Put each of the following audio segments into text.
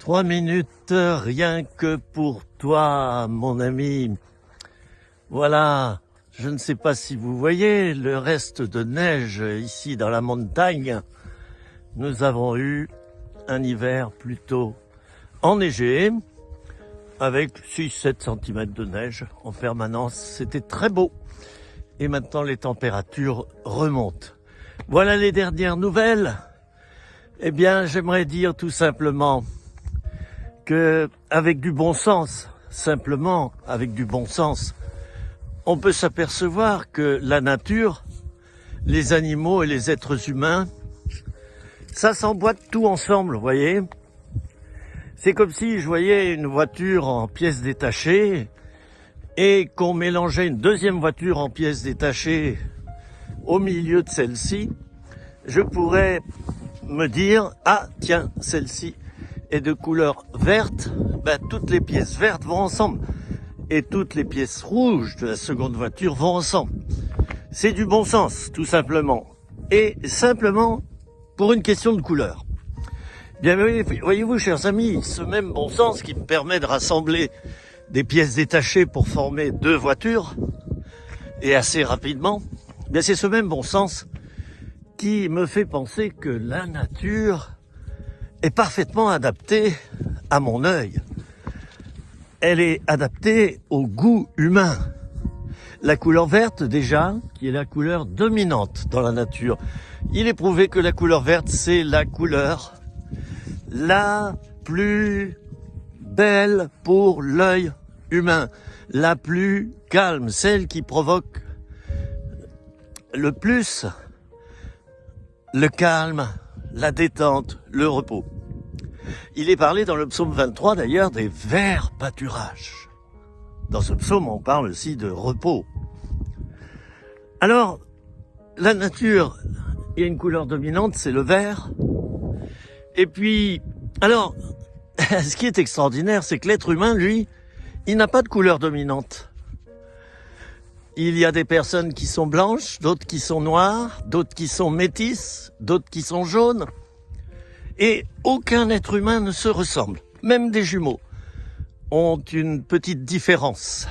3 minutes, rien que pour toi, mon ami. Voilà, je ne sais pas si vous voyez le reste de neige ici dans la montagne. Nous avons eu un hiver plutôt enneigé, avec 6-7 cm de neige en permanence. C'était très beau. Et maintenant, les températures remontent. Voilà les dernières nouvelles. Eh bien, j'aimerais dire tout simplement que, avec du bon sens, simplement avec du bon sens, on peut s'apercevoir que la nature, les animaux et les êtres humains, ça s'emboîte tout ensemble, vous voyez. C'est comme si je voyais une voiture en pièces détachées et qu'on mélangeait une deuxième voiture en pièces détachées au milieu de celle-ci. Je pourrais me dire, ah tiens, celle-ci est de couleur verte, ben, toutes les pièces vertes vont ensemble et toutes les pièces rouges de la seconde voiture vont ensemble. C'est du bon sens, tout simplement, et simplement pour une question de couleur. Bien, voyez-vous, chers amis, ce même bon sens qui me permet de rassembler des pièces détachées pour former deux voitures, et assez rapidement, bien c'est ce même bon sens qui me fait penser que la nature est parfaitement adaptée à mon œil. Elle est adaptée au goût humain. La couleur verte, déjà, qui est la couleur dominante dans la nature. Il est prouvé que la couleur verte, c'est la couleur la plus belle pour l'œil humain, la plus calme, celle qui provoque le plus le calme, la détente, le repos. Il est parlé dans le psaume 23 d'ailleurs des verts pâturages. Dans ce psaume, on parle aussi de repos. Alors, la nature, il y a une couleur dominante, c'est le vert. Et puis, alors, ce qui est extraordinaire, c'est que l'être humain, lui, il n'a pas de couleur dominante. Il y a des personnes qui sont blanches, d'autres qui sont noires, d'autres qui sont métisses, d'autres qui sont jaunes. Et aucun être humain ne se ressemble. Même des jumeaux ont une petite différence,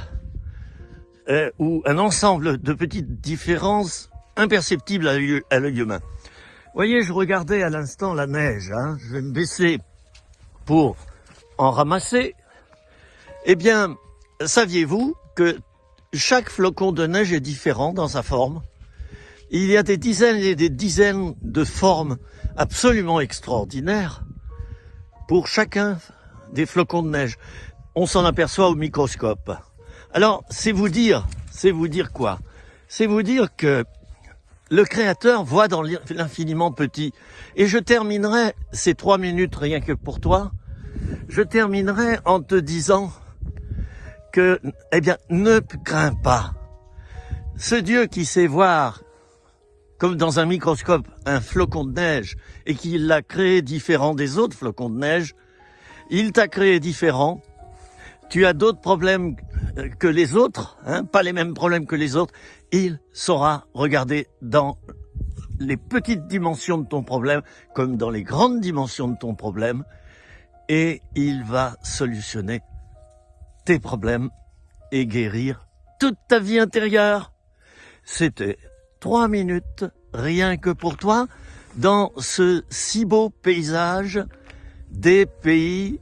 ou un ensemble de petites différences imperceptibles à l'œil humain. Vous voyez, je regardais à l'instant la neige, je vais me baisser pour en ramasser. Eh bien, saviez-vous que chaque flocon de neige est différent dans sa forme? Il y a des dizaines et des dizaines de formes absolument extraordinaires pour chacun des flocons de neige. On s'en aperçoit au microscope. Alors, c'est vous dire quoi? C'est vous dire que le Créateur voit dans l'infiniment petit. Et je terminerai ces 3 minutes rien que pour toi. Je terminerai en te disant que, eh bien, ne crains pas. Ce Dieu qui sait voir, comme dans un microscope, un flocon de neige, et qui l'a créé différent des autres flocons de neige, il t'a créé différent. Tu as d'autres problèmes que les autres, pas les mêmes problèmes que les autres. Il saura regarder dans les petites dimensions de ton problème, comme dans les grandes dimensions de ton problème, et il va solutionner tes problèmes et guérir toute ta vie intérieure. C'était 3 minutes, rien que pour toi, dans ce si beau paysage du pays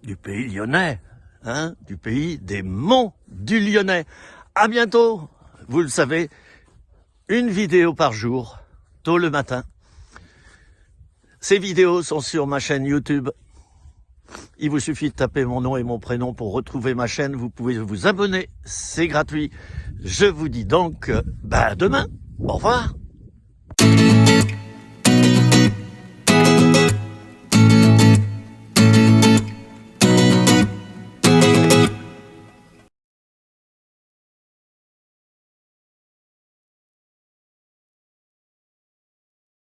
lyonnais, du pays des monts du Lyonnais. À bientôt, vous le savez, une vidéo par jour, tôt le matin. Ces vidéos sont sur ma chaîne YouTube. Il vous suffit de taper mon nom et mon prénom pour retrouver ma chaîne. Vous pouvez vous abonner, c'est gratuit. Je vous dis donc, à demain. Au revoir.